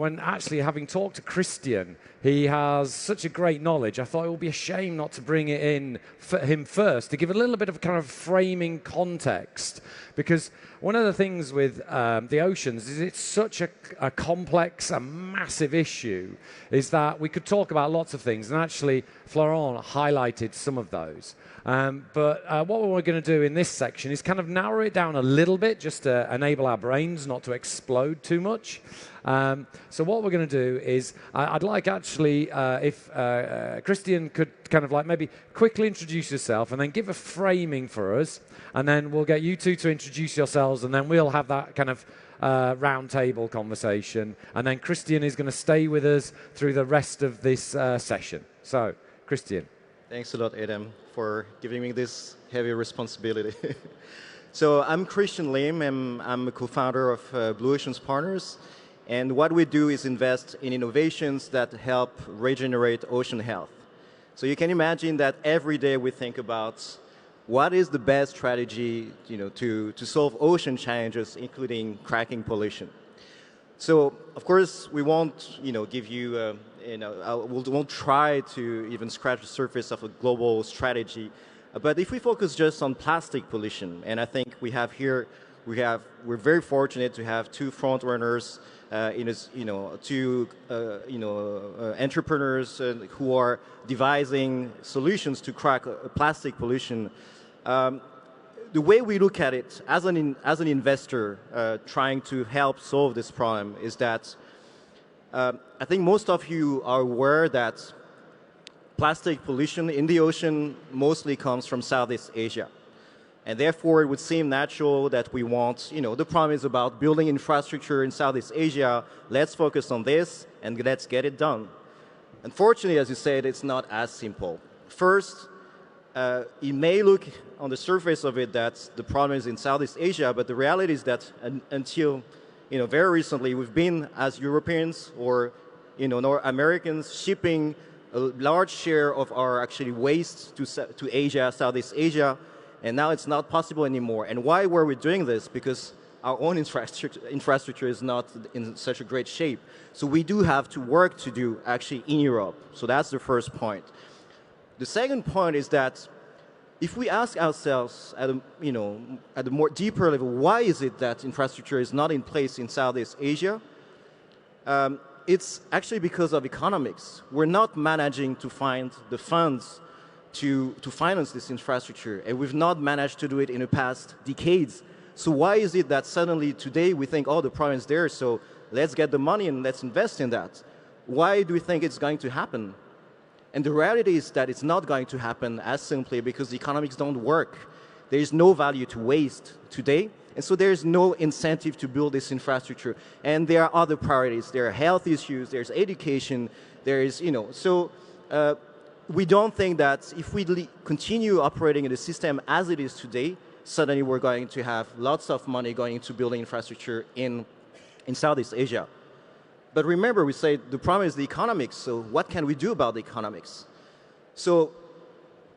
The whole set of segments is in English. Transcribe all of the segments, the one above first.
when actually having talked to Christian, he has such a great knowledge. I thought it would be a shame not to bring it in for him first to give a little bit of kind of framing context, because one of the things with the oceans is it's such a complex, a massive issue, is that we could talk about lots of things, and actually Florent highlighted some of those. But what we're going to do in this section is kind of narrow it down a little bit, just to enable our brains not to explode too much. So what we're going to do is, I'd like actually, if Christian could kind of like maybe quickly introduce yourself and then give a framing for us, and then we'll get you two to introduce yourselves, and then we'll have that kind of round table conversation, and then Christian is going to stay with us through the rest of this session. So, Christian. Thanks a lot, Adam, for giving me this heavy responsibility. So I'm Christian Lim, and I'm a co-founder of Blue Oceans Partners. And what we do is invest in innovations that help regenerate ocean health. So you can imagine that every day we think about what is the best strategy, to solve ocean challenges, including cracking pollution. So of course we won't, give you, we won't try to even scratch the surface of a global strategy. But if we focus just on plastic pollution, and I think we have here, we're very fortunate to have two front runners, two entrepreneurs who are devising solutions to crack plastic pollution. The way we look at it as an investor trying to help solve this problem is that I think most of you are aware that plastic pollution in the ocean mostly comes from Southeast Asia. And therefore, it would seem natural that we want, the problem is about building infrastructure in Southeast Asia. Let's focus on this and let's get it done. Unfortunately, as you said, it's not as simple. First, it may look on the surface of it that the problem is in Southeast Asia, but the reality is that until very recently, we've been, as Europeans or North Americans, shipping a large share of our actually waste to Asia, Southeast Asia, and now it's not possible anymore. And why were we doing this? Because our own infrastructure is not in such a great shape. So we do have to work to do actually in Europe. So that's the first point. The second point is that if we ask ourselves at a more deeper level, why is it that infrastructure is not in place in Southeast Asia? It's actually because of economics. We're not managing to find the funds to finance this infrastructure, and we've not managed to do it in the past decades. So why is it that suddenly today we think, oh, the problem is there, so let's get the money and let's invest in that? Why do we think it's going to happen? And the reality is that it's not going to happen as simply because the economics don't work. There is no value to waste today, and so there is no incentive to build this infrastructure. And there are other priorities. There are health issues, there's education, there is, we don't think that if we continue operating in the system as it is today, suddenly we're going to have lots of money going into building infrastructure in Southeast Asia. But remember, we say the problem is the economics, so what can we do about the economics? So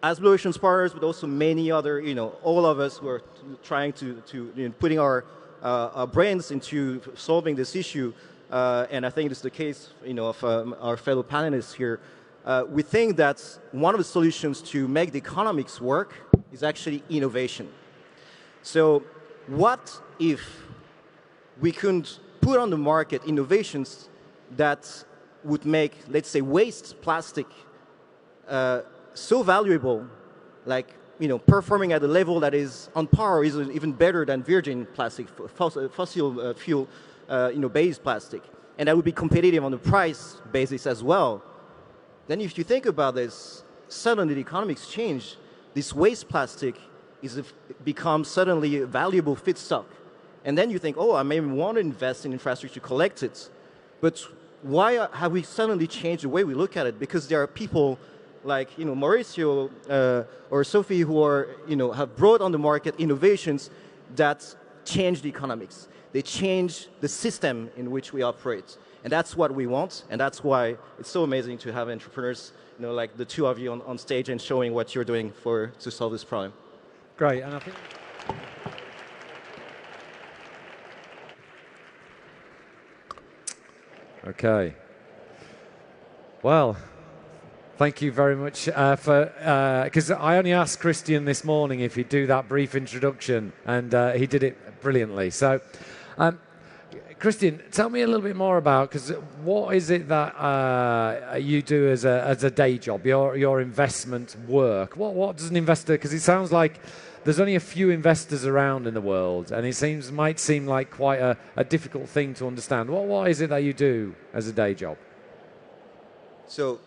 as Blue Oceans Partners, but also many other, all of us who are trying to putting our brains into solving this issue, and I think it's the case, of our fellow panelists here, we think that one of the solutions to make the economics work is actually innovation. So what if we couldn't put on the market innovations that would make, let's say, waste plastic so valuable, like performing at a level that is on par or is even better than virgin plastic, fossil fuel based plastic, and that would be competitive on the price basis as well. Then if you think about this, suddenly the economics change. This waste plastic becomes suddenly a valuable feedstock. And then you think, oh, I may want to invest in infrastructure to collect it. But why have we suddenly changed the way we look at it? Because there are people like Mauricio or Sophie who are, have brought on the market innovations that change the economics. They change the system in which we operate. And that's what we want, and that's why it's so amazing to have entrepreneurs, like the two of you on stage and showing what you're doing to solve this problem. Great, and I think... Okay. Well, thank you very much because I only asked Christian this morning if he'd do that brief introduction, and he did it brilliantly. So, Christian, tell me a little bit more about, because what is it that you do as a day job, your investment work? What does an investor, because it sounds like there's only a few investors around in the world, and it might seem like quite a difficult thing to understand. What is it that you do as a day job? So,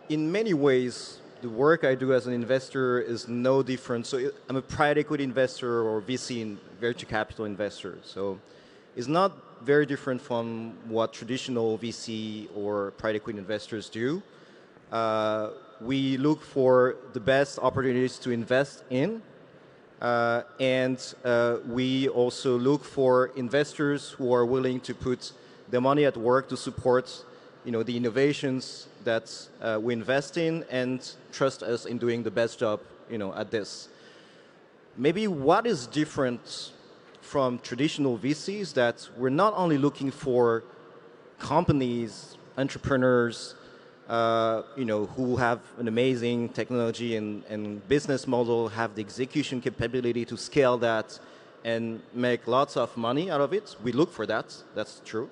in many ways, the work I do as an investor is no different. So I'm a private equity investor or VC, venture capital investor. So it's not very different from what traditional VC or private equity investors do. We look for the best opportunities to invest in. And we also look for investors who are willing to put their money at work to support, the innovations that we invest in and trust us in doing the best job, at this. Maybe what is different from traditional VCs that we're not only looking for companies, entrepreneurs, who have an amazing technology and business model, have the execution capability to scale that and make lots of money out of it. We look for that, that's true.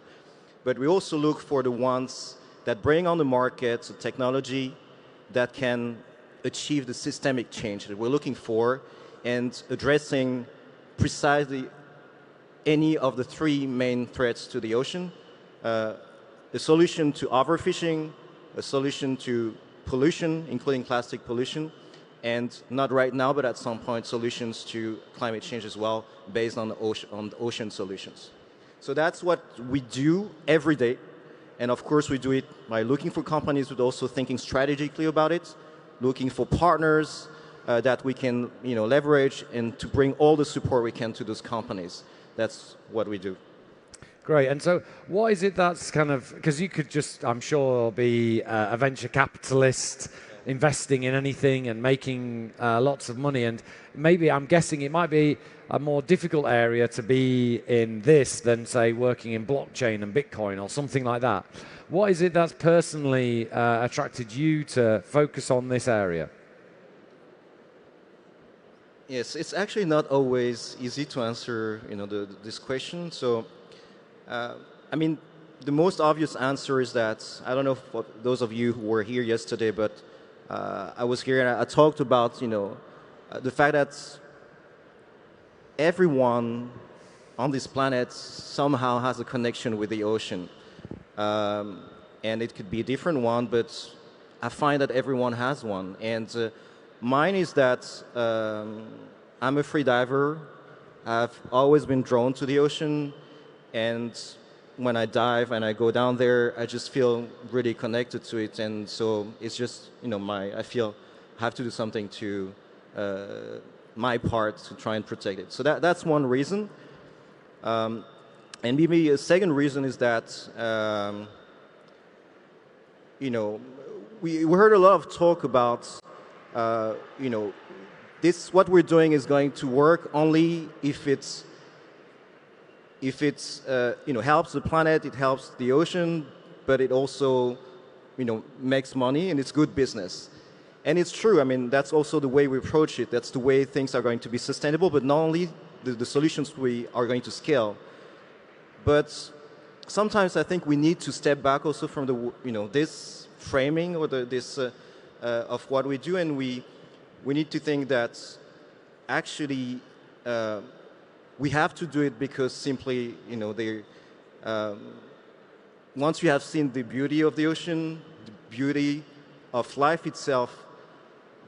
But we also look for the ones that bring on the market a technology that can achieve the systemic change that we're looking for and addressing precisely any of the three main threats to the ocean. A solution to overfishing, a solution to pollution, including plastic pollution, and not right now, but at some point, solutions to climate change as well, based on ocean solutions. So that's what we do every day. And of course, we do it by looking for companies, but also thinking strategically about it, looking for partners that we can leverage and to bring all the support we can to those companies. That's what we do. Great. And so what is it that's kind of, because you could just, I'm sure, be a venture capitalist investing in anything and making lots of money. And maybe, I'm guessing it might be a more difficult area to be in this than, say, working in blockchain and Bitcoin or something like that. What is it that's personally attracted you to focus on this area? Yes, it's actually not always easy to answer, this question. So, the most obvious answer is that, I don't know for those of you who were here yesterday, but I was here and I talked about, the fact that everyone on this planet somehow has a connection with the ocean. And it could be a different one, but I find that everyone has one. And mine is that I'm a free diver. I've always been drawn to the ocean. And when I dive and I go down there, I just feel really connected to it. And so it's just, I feel I have to do something to my part to try and protect it. So that's one reason. And maybe a second reason is that, we heard a lot of talk about, what we're doing is going to work only if it's helps the planet, it helps the ocean, but it also, makes money and it's good business. And it's true. That's also the way we approach it. That's the way things are going to be sustainable, but not only the solutions we are going to scale. But sometimes I think we need to step back also from the, this framing or this of what we do, and we need to think that actually we have to do it because simply, once you have seen the beauty of the ocean, the beauty of life itself,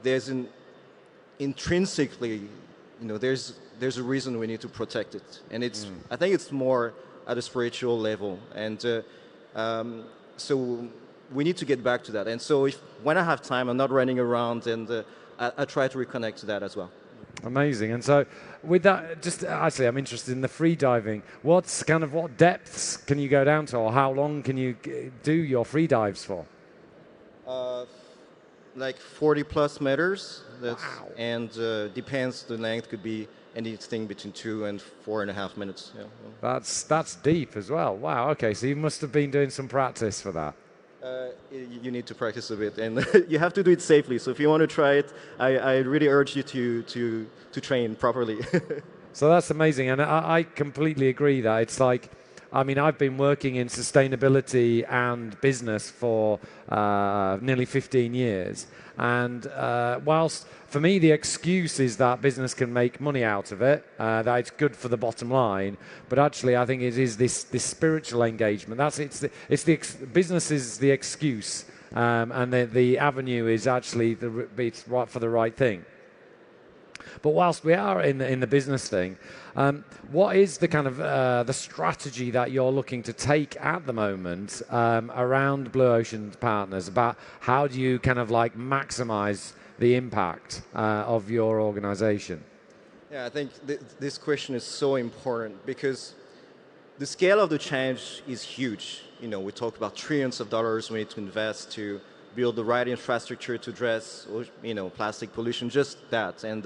there's intrinsically, there's a reason we need to protect it. And I think it's more at a spiritual level. And so we need to get back to that. And so when I have time, I'm not running around, and I try to reconnect to that as well. Amazing. And so with that, just actually, I'm interested in the free diving. What depths can you go down to, or how long can you do your free dives for? Like 40 plus meters. Wow. And depends, the length could be anything between 2 and 4.5 minutes. Yeah. That's deep as well. Wow. Okay, so you must have been doing some practice for that. You need to practice a bit, and you have to do it safely. So if you want to try it, I really urge you to train properly. So that's amazing, and I completely agree that it's like, I mean, I've been working in sustainability and business for nearly 15 years, and whilst for me the excuse is that business can make money out of it, that it's good for the bottom line, but actually I think it is this spiritual engagement. Business is the excuse, and the avenue is actually it's right for the right thing. But whilst we are in the business thing, what is the kind of the strategy that you're looking to take at the moment around Blue Ocean Partners? About how do you kind of like maximize the impact of your organization? Yeah, I think this question is so important because the scale of the change is huge. You know, we talk about trillions of dollars we need to invest to build the right infrastructure to address, you know, plastic pollution, just that. And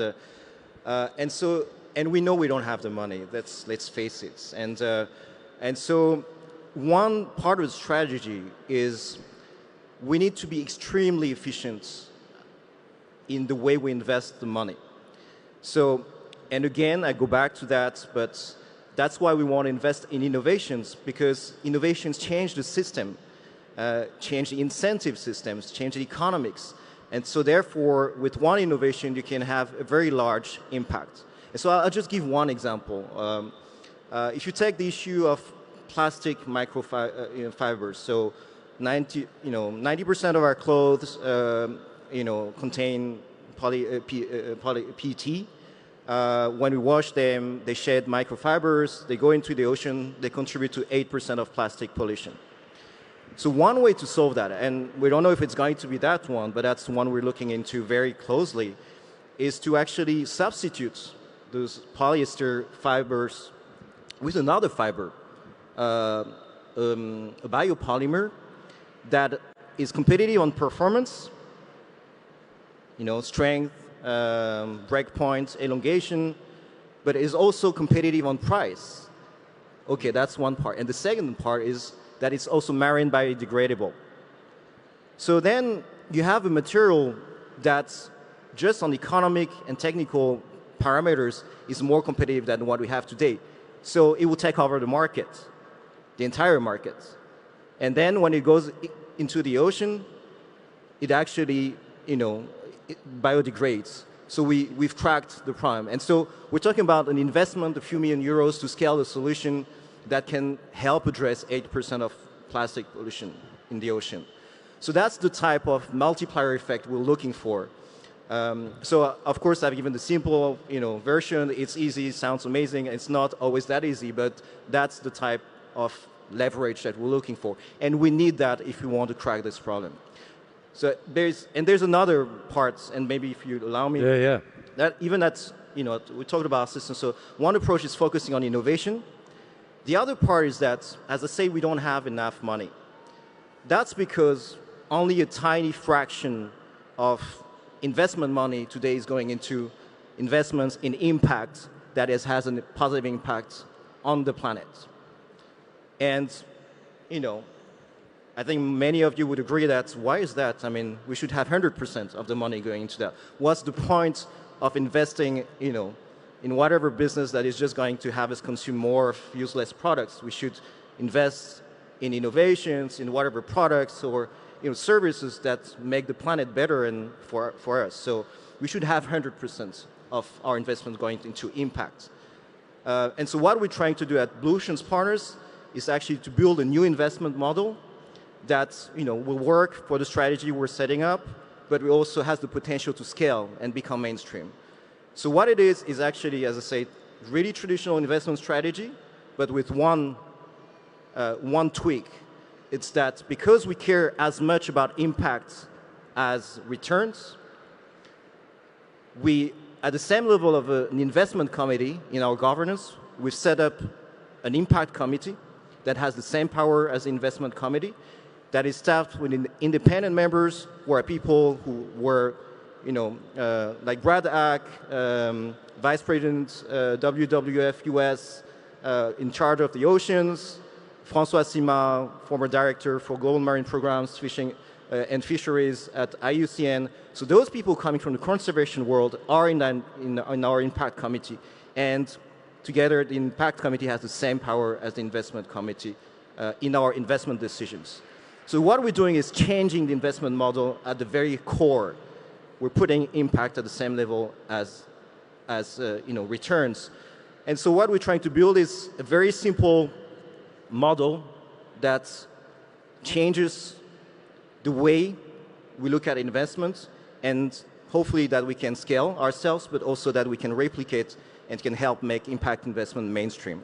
we know we don't have the money. Let's face it. And so one part of the strategy is we need to be extremely efficient in the way we invest the money. So, and again, I go back to that, but that's why we want to invest in innovations, because innovations change the system, change the incentive systems, change the economics. And so therefore, with one innovation, you can have a very large impact. And so I'll just give one example. If you take the issue of plastic microfibers, so 90% of our clothes contain PET. When we wash them, they shed microfibers, they go into the ocean, they contribute to 8% of plastic pollution. So one way to solve that, and we don't know if it's going to be that one, but that's the one we're looking into very closely, is to actually substitute those polyester fibers with another fiber, a biopolymer that is competitive on performance, strength, breakpoint, elongation, but is also competitive on price. Okay, that's one part. And the second part is that it's also marine biodegradable. So then you have a material that's just on economic and technical parameters is more competitive than what we have today. So it will take over the market, the entire market. And then when it goes into the ocean, it actually, it biodegrades. So we've cracked the problem. And so we're talking about an investment, a few million euros to scale the solution that can help address 8% of plastic pollution in the ocean. So that's the type of multiplier effect we're looking for. So of course I've given the simple version. It's easy, sounds amazing. It's not always that easy, but that's the type of leverage that we're looking for. And we need that if we want to crack this problem. So there's another part, and maybe if you allow me. Yeah. We talked about systems. So one approach is focusing on innovation. The other part is that, as I say, we don't have enough money. That's because only a tiny fraction of investment money today is going into investments in impact that has a positive impact on the planet. And, I think many of you would agree that, why is that? I mean, we should have 100% of the money going into that. What's the point of investing, in whatever business that is just going to have us consume more of useless products? We should invest in innovations, in whatever products or services that make the planet better and for us. So we should have 100% of our investment going into impact. And so what we're trying to do at Blue Ocean Partners is actually to build a new investment model that will work for the strategy we're setting up, but it also has the potential to scale and become mainstream. So what it is actually, as I say, really traditional investment strategy, but with one tweak. It's that because we care as much about impact as returns, we, at the same level of an investment committee in our governance, we've set up an impact committee that has the same power as the investment committee, that is staffed with independent members who are people who were like Brad Ack, Vice President WWF US, in charge of the oceans, François Sima, former director for Global Marine Programs, Fishing and Fisheries at IUCN. So those people coming from the conservation world are in our impact committee. And together, the impact committee has the same power as the investment committee in our investment decisions. So what we're doing is changing the investment model at the very core. We're putting impact at the same level as returns. And so what we're trying to build is a very simple model that changes the way we look at investments, and hopefully that we can scale ourselves, but also that we can replicate and can help make impact investment mainstream.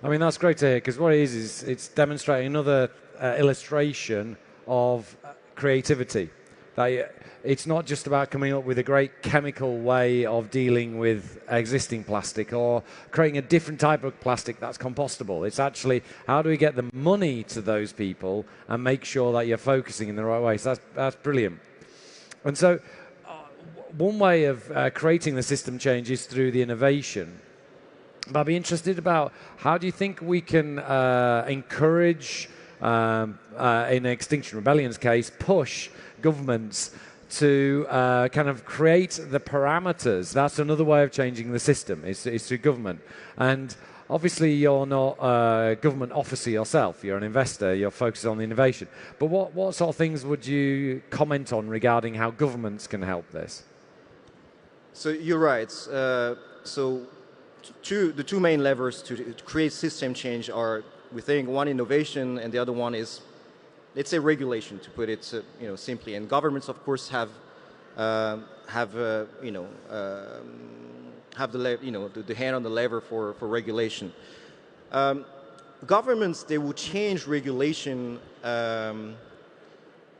I mean, that's great to hear, because what it is it's demonstrating another illustration of creativity. That it's not just about coming up with a great chemical way of dealing with existing plastic or creating a different type of plastic that's compostable. It's actually, how do we get the money to those people and make sure that you're focusing in the right way? So that's brilliant. And so one way of creating the system change is through the innovation. But I'd be interested about, how do you think we can encourage, in Extinction Rebellion's case, push governments to kind of create the parameters? That's another way of changing the system, is through government. And obviously you're not a government officer yourself, you're an investor, you're focused on the innovation. But what sort of things would you comment on regarding how governments can help this? So you're right. So the two main levers to create system change are, we think, one, innovation, and the other one is, let's say, regulation, to put it simply. And governments, of course, have the hand on the lever for regulation. Governments, they will change regulation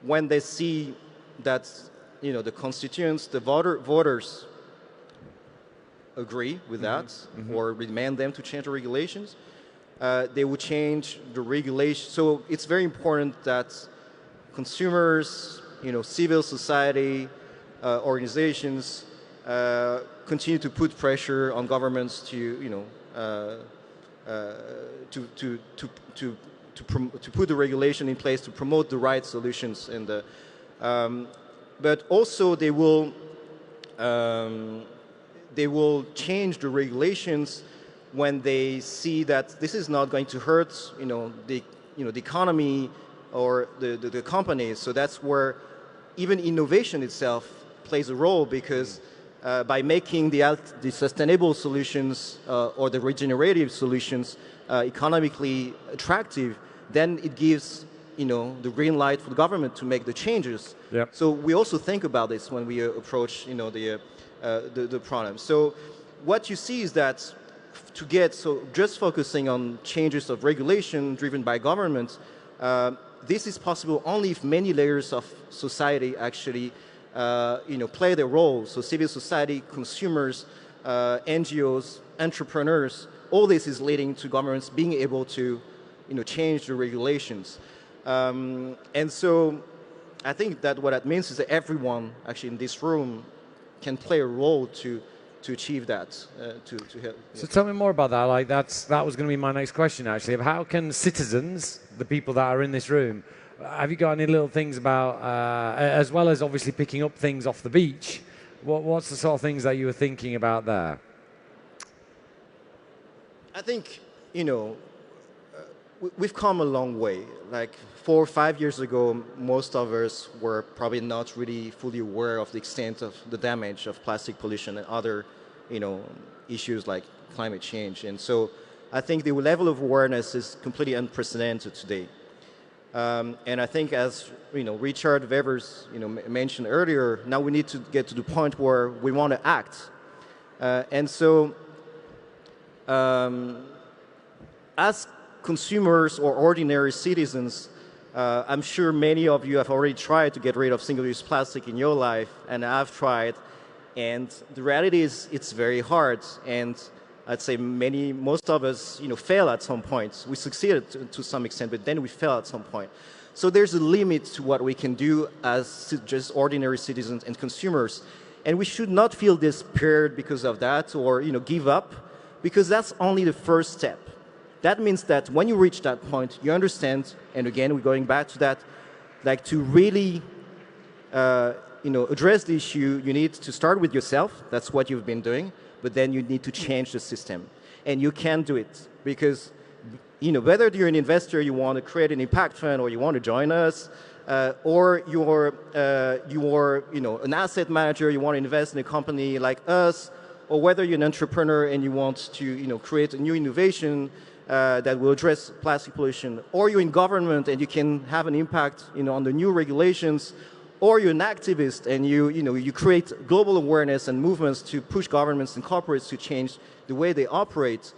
when they see that the constituents, the voters agree with that, or demand them to change the regulations. They will change the regulation. So it's very important that consumers, civil society, organizations continue to put pressure on governments to put the regulation in place to promote the right solutions. And but also they will change the regulations when they see that this is not going to hurt, the economy or the companies. So that's where even innovation itself plays a role, because by making the sustainable solutions or the regenerative solutions economically attractive, then it gives the green light for the government to make the changes. Yep. So we also think about this when we approach the problem. So what you see is that just focusing on changes of regulation driven by government, this is possible only if many layers of society actually play their role. So civil society, consumers, NGOs, entrepreneurs, all this is leading to governments being able to change the regulations. And so I think that what that means is that everyone actually in this room can play a role to achieve that, to help. So tell me more about that. Like that was going to be my next question, actually. Of how can citizens, the people that are in this room, have you got any little things about, as well as obviously picking up things off the beach, what's the sort of things that you were thinking about there? I think, we've come a long way. Like 4 or 5 years ago, most of us were probably not really fully aware of the extent of the damage of plastic pollution and other, issues like climate change. And so I think the level of awareness is completely unprecedented today. And I think, as Richard Wevers mentioned earlier, now we need to get to the point where we want to act. And so as consumers or ordinary citizens, I'm sure many of you have already tried to get rid of single-use plastic in your life, and I've tried. And the reality is it's very hard. And I'd say most of us fail at some point. We succeeded to some extent, but then we fail at some point. So there's a limit to what we can do as just ordinary citizens and consumers. And we should not feel despaired because of that or give up, because that's only the first step. That means that when you reach that point, you understand, and again, we're going back to that, like to really address the issue, you need to start with yourself. That's what you've been doing. But then you need to change the system. And you can do it because, whether you're an investor, you want to create an impact fund, or you want to join us, or you're an asset manager, you want to invest in a company like us, or whether you're an entrepreneur and you want to create a new innovation that will address plastic pollution, or you're in government and you can have an impact on the new regulations, or you're an activist and you create global awareness and movements to push governments and corporates to change the way they operate,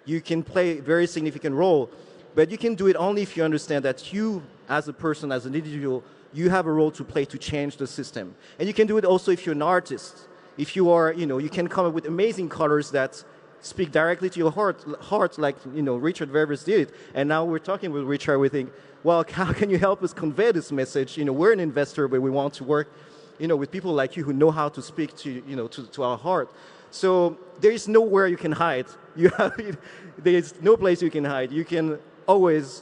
you can play a very significant role. But you can do it only if you understand that you, as a person, as an individual, you have a role to play to change the system. And you can do it also if you're an artist. If you are, you can come up with amazing colors that speak directly to your heart like, Richard Weber's did. And now we're talking with Richard, we think, well, how can you help us convey this message? We're an investor, but we want to work, with people like you who know how to speak to, to our heart. So there is nowhere you can hide. There is no place you can hide. You can always,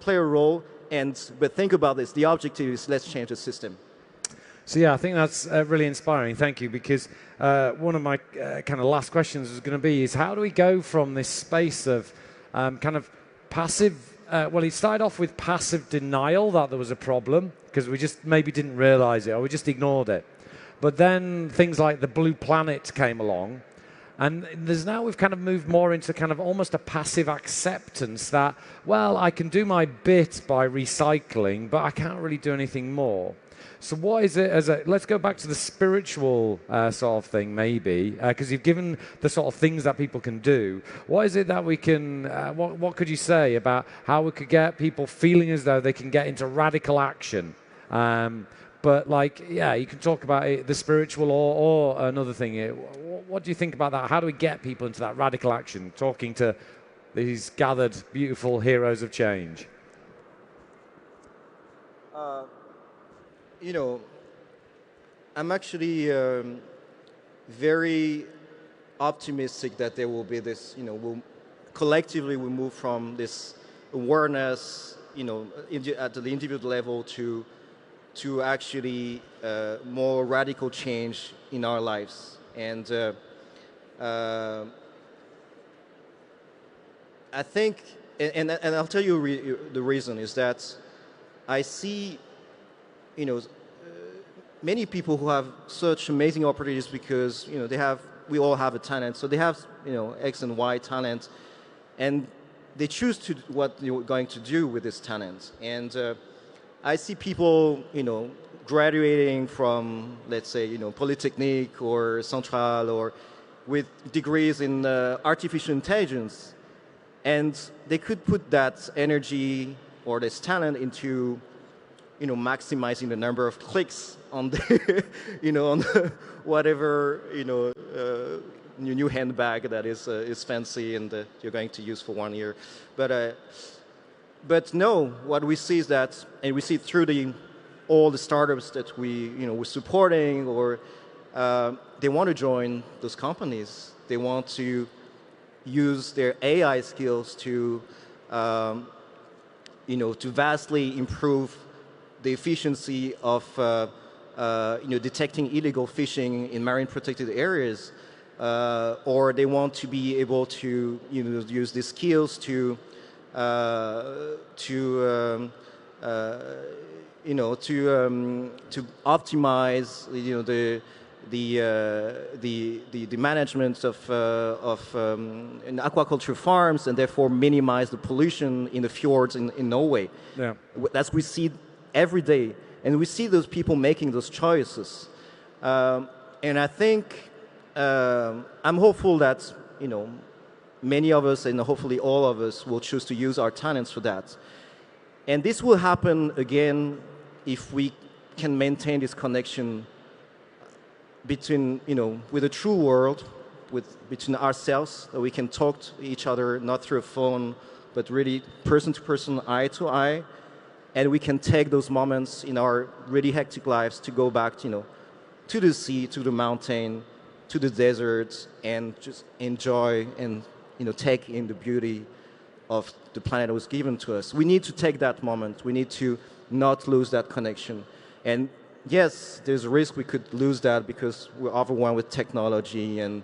play a role. But think about this. The objective is let's change the system. So yeah, I think that's really inspiring. Thank you, because one of my kind of last questions is going to be is how do we go from this space of kind of passive, well, it started off with passive denial that there was a problem because we just maybe didn't realize it or we just ignored it. But then things like the blue planet came along, and we've kind of moved more into kind of almost a passive acceptance that, well, I can do my bit by recycling, but I can't really do anything more. So what is it let's go back to the spiritual sort of thing maybe, because you've given the sort of things that people can do. What is it that we can, what could you say about how we could get people feeling as though they can get into radical action? But you can talk about it, the spiritual or another thing. What do you think about that? How do we get people into that radical action, talking to these gathered, beautiful heroes of change? I'm actually very optimistic that there will be this, collectively we move from this awareness, at the individual level to actually more radical change in our lives. And I think, and I'll tell you the reason is that I see, many people who have such amazing opportunities because, we all have a talent. So they have, X and Y talent, and they choose to what they're going to do with this talent. And I see people, graduating from, let's say, Polytechnique or Central or with degrees in artificial intelligence. And they could put that energy or this talent into, maximizing the number of clicks on the, on the whatever, new handbag that is fancy and you're going to use for 1 year. But no, what we see is that, and we see through all the startups that we're supporting, or they want to join those companies. They want to use their AI skills to, to vastly improve the efficiency of, detecting illegal fishing in marine protected areas, or they want to be able to, use these skills to optimize, the management of in aquaculture farms, and therefore minimize the pollution in the fjords in Norway. Yeah. That's we see every day, and we see those people making those choices. And I think I'm hopeful that many of us, and hopefully all of us, will choose to use our talents for that. And this will happen again if we can maintain this connection between, with the true world, between ourselves, that we can talk to each other, not through a phone, but really person to person, eye to eye. and we can take those moments in our really hectic lives to go back, to the sea, to the mountain, to the deserts, and just enjoy and take in the beauty of the planet that was given to us. We need to take that moment. We need to not lose that connection. And yes, there's a risk we could lose that because we're overwhelmed with technology and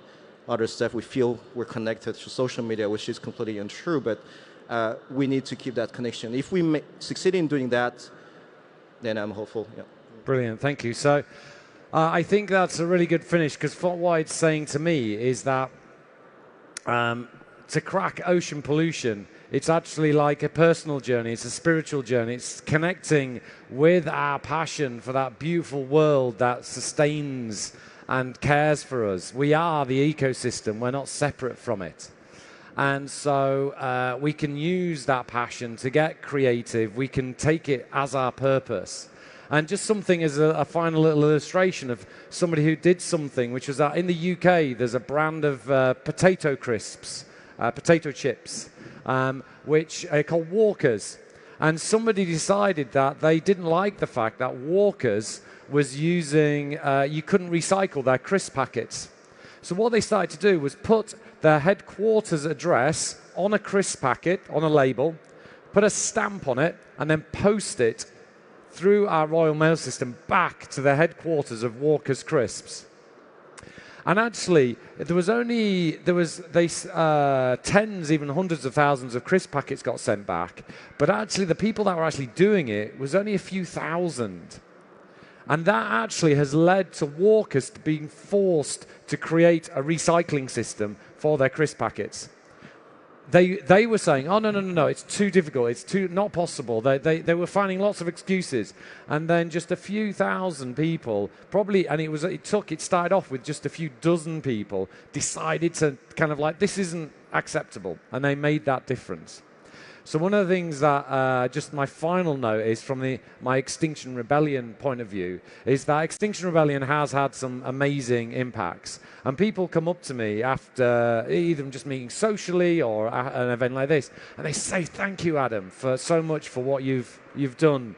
other stuff. We feel we're connected to social media, which is completely untrue, but we need to keep that connection. If we succeed in doing that, then I'm hopeful. Yeah. Brilliant, thank you. So I think that's a really good finish, because what it's saying to me is that to crack ocean pollution, it's actually like a personal journey, it's a spiritual journey, it's connecting with our passion for that beautiful world that sustains and cares for us. We are the ecosystem, we're not separate from it. And so we can use that passion to get creative, we can take it as our purpose. And just something as a final little illustration of somebody who did something, which was that in the UK, there's a brand of potato crisps, potato chips, which are called Walkers. And somebody decided that they didn't like the fact that Walkers was using, you couldn't recycle their crisp packets. So what they started to do was put their headquarters address on a crisp packet, on a label, put a stamp on it, and then post it through our Royal Mail system back to the headquarters of Walker's Crisps. And actually, tens, even hundreds of thousands of crisp packets got sent back. But actually, the people that were actually doing it was only a few thousand. And that actually has led to Walkers being forced to create a recycling system for their crisp packets. They were saying, oh, no, it's too difficult, it's not possible. They were finding lots of excuses. And then just a few thousand people, probably, and it started off with just a few dozen people, decided to kind of like, this isn't acceptable. And they made that difference. So one of the things that, just my final note is from my Extinction Rebellion point of view, is that Extinction Rebellion has had some amazing impacts. And people come up to me after either just meeting socially or an event like this, and they say, thank you, Adam, for so much for what you've done.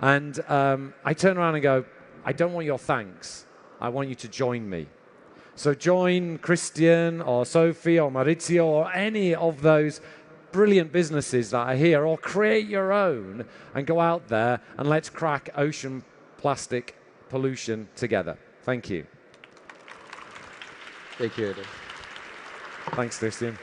And I turn around and go, I don't want your thanks. I want you to join me. So join Christian or Sophie or Maurizio or any of those brilliant businesses that are here, or create your own and go out there and let's crack ocean plastic pollution together. Thank you. Thank you, Adam. Thanks, Christian.